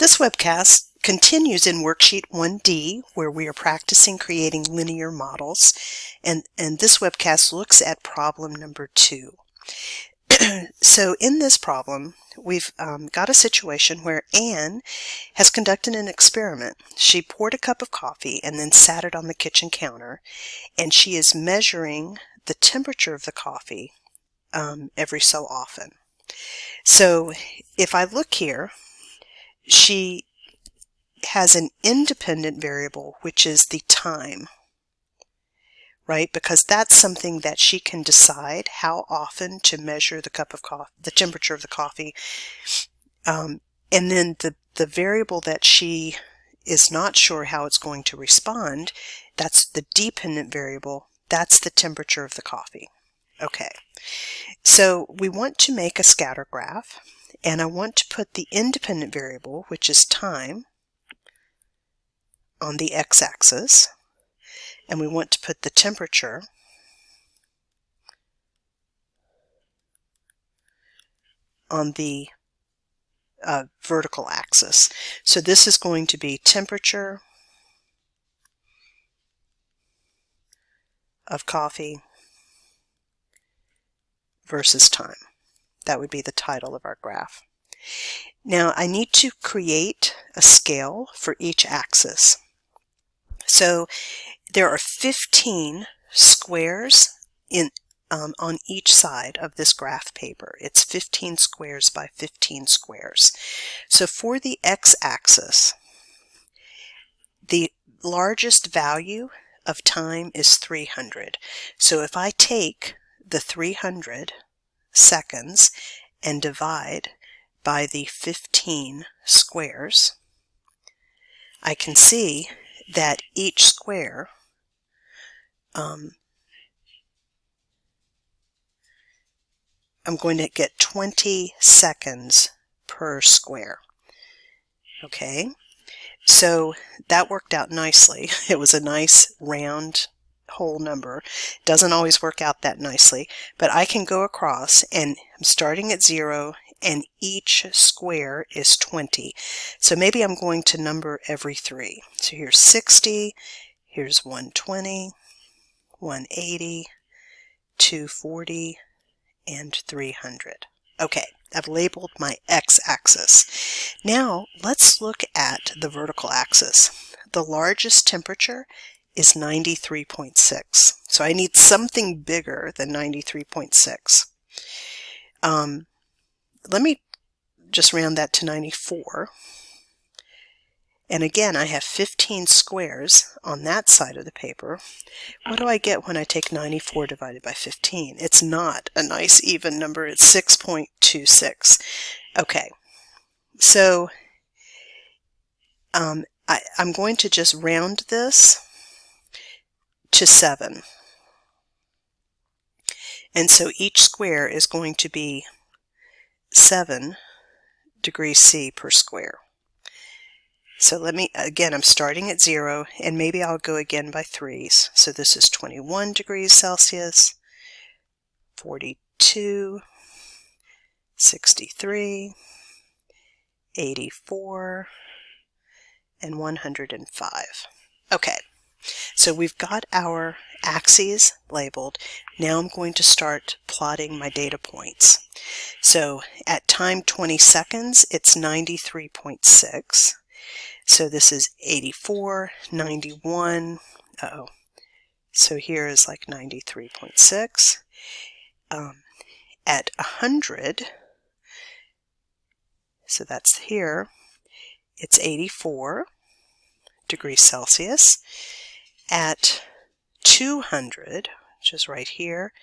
This webcast continues in Worksheet 1D, where we are practicing creating linear models, and this webcast looks at problem number 2. So in this problem, we've got a situation where Anne has conducted an experiment. She poured a cup of coffee and then sat it on the kitchen counter, and she is measuring the temperature of the coffee every so often. So if I look here, she has an independent variable, which is the time, right? Because that's something that she can decide how often to measure the cup of coffee, the temperature of the coffee. And then the variable that she is not sure how it's going to respond, that's the dependent variable. That's the temperature of the coffee. Okay, so we want to make a scatter graph, and I want to put the independent variable, which is time, on the x-axis, and we want to put the temperature on the vertical axis. So this is going to be temperature of coffee versus time. That would be the title of our graph. Now I need to create a scale for each axis. So there are 15 squares on each side of this graph paper. It's 15 squares by 15 squares. So for the x-axis, the largest value of time is 300. So if I take the 300 seconds and divide by the 15 squares, I can see that each square I'm going to get 20 seconds per square. Okay, so that worked out nicely. It was a nice round whole number. Doesn't always work out that nicely, but I can go across, and I'm starting at 0, and each square is 20. So maybe I'm going to number every 3. So here's 60, here's 120, 180, 240, and 300. Okay, I've labeled my x-axis. Now let's look at the vertical axis. The largest temperature is 93.6. So I need something bigger than 93.6. Let me just round that to 94. And again, I have 15 squares on that side of the paper. What do I get when I take 94 divided by 15? It's not a nice even number. It's 6.26. Okay, so I'm going to just round this to 7. And so each square is going to be 7 degrees C per square. So let me, again, I'm starting at 0, and maybe I'll go again by 3s. So this is 21 degrees Celsius, 42, 63, 84, and 105. Okay, so we've got our axes labeled. Now I'm going to start plotting my data points. So at time 20 seconds, it's 93.6. So this is 84, 91, so here is like 93.6. At 100, so that's here, it's 84 degrees Celsius. At 200, which is right here,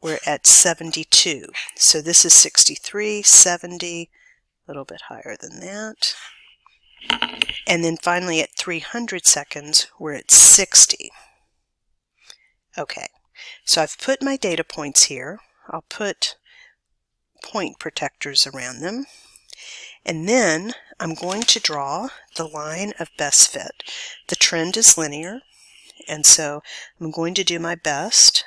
we're at 72. So this is 63, 70, a little bit higher than that. And then finally at 300 seconds, we're at 60. Okay, so I've put my data points here. I'll put point protectors around them. And then I'm going to draw the line of best fit. The trend is linear, and so I'm going to do my best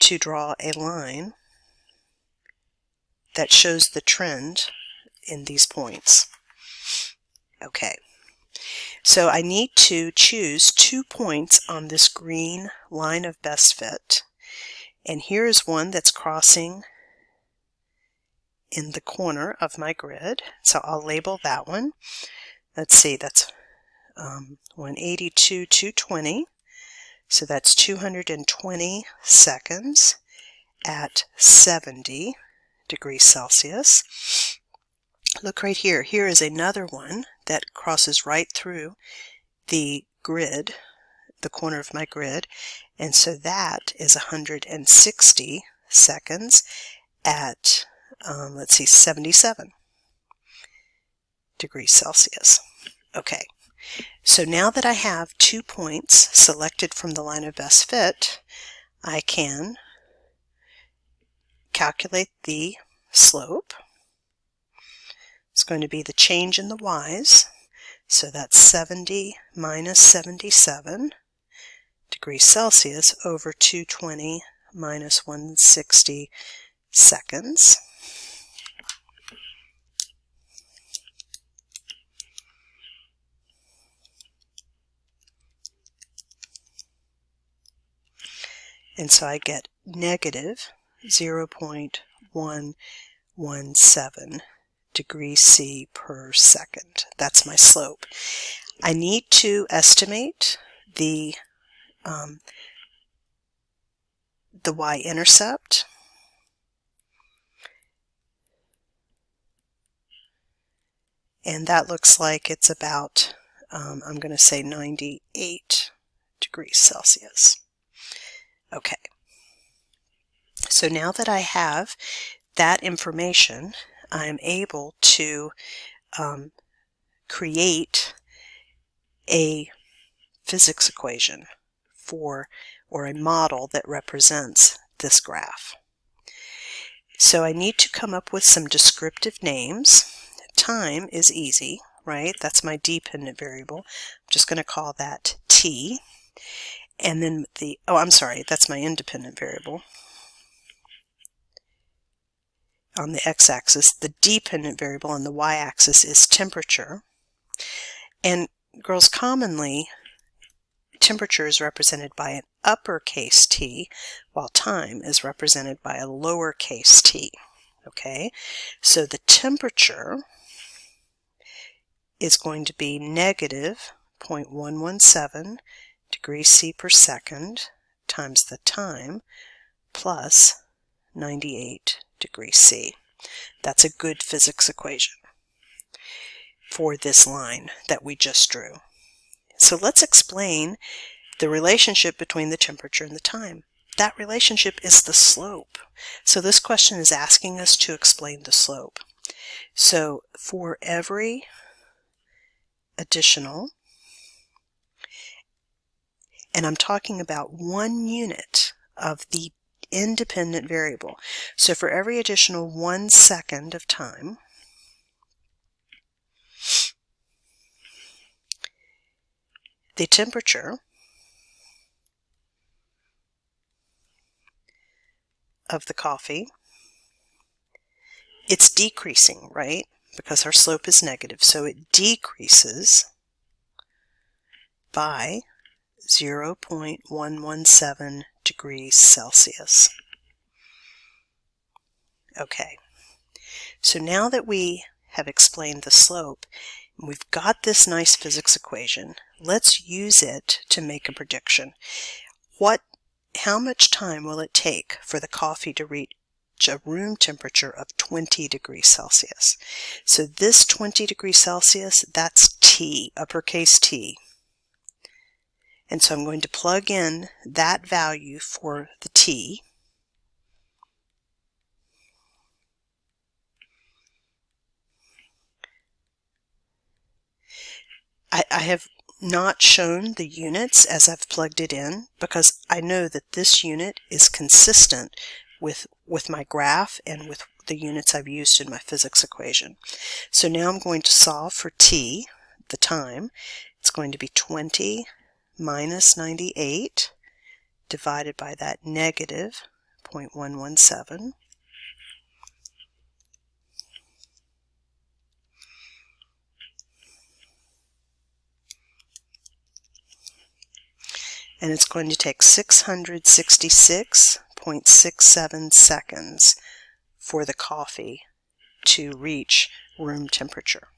to draw a line that shows the trend in these points. Okay, so I need to choose 2 points on this green line of best fit, and here is one that's crossing in the corner of my grid, so I'll label that one. Let's see, that's 182, 220, so that's 220 seconds at 70 degrees Celsius. Look right here. Here is another one that crosses right through the grid, the corner of my grid, and so that is 160 seconds at, let's see, 77 degrees Celsius. Okay, so now that I have 2 points selected from the line of best fit, I can calculate the slope. It's going to be the change in the y's, so that's 70 minus 77 degrees Celsius over 220 minus 160 seconds. And so I get negative 0.117 degrees C per second. That's my slope. I need to estimate the y-intercept. And that looks like it's about, I'm going to say 98 degrees Celsius. Okay. So now that I have that information, I'm able to create a physics equation or a model that represents this graph. So I need to come up with some descriptive names. Time is easy, right? That's my dependent variable. I'm just going to call that t. And then that's my independent variable. On the x-axis, the dependent variable on the y-axis is temperature. And girls, commonly, temperature is represented by an uppercase T, while time is represented by a lowercase t. Okay, so the temperature is going to be negative 0.117 degrees C per second times the time plus 98 degrees C. That's a good physics equation for this line that we just drew. So let's explain the relationship between the temperature and the time. That relationship is the slope. So this question is asking us to explain the slope. So for every additional, and I'm talking about 1 unit of the independent variable. So for every additional 1 second of time, the temperature of the coffee, it's decreasing, right? Because our slope is negative, so it decreases by 0.117 degrees Celsius. Okay, so now that we have explained the slope, and we've got this nice physics equation, let's use it to make a prediction. How much time will it take for the coffee to reach a room temperature of 20 degrees Celsius? So this 20 degrees Celsius, that's T, uppercase T. And so I'm going to plug in that value for the T. I have not shown the units as I've plugged it in because I know that this unit is consistent with my graph and with the units I've used in my physics equation. So now I'm going to solve for T, the time. It's going to be 20 minus 98 divided by that negative 0.117. and it's going to take 666.67 seconds for the coffee to reach room temperature.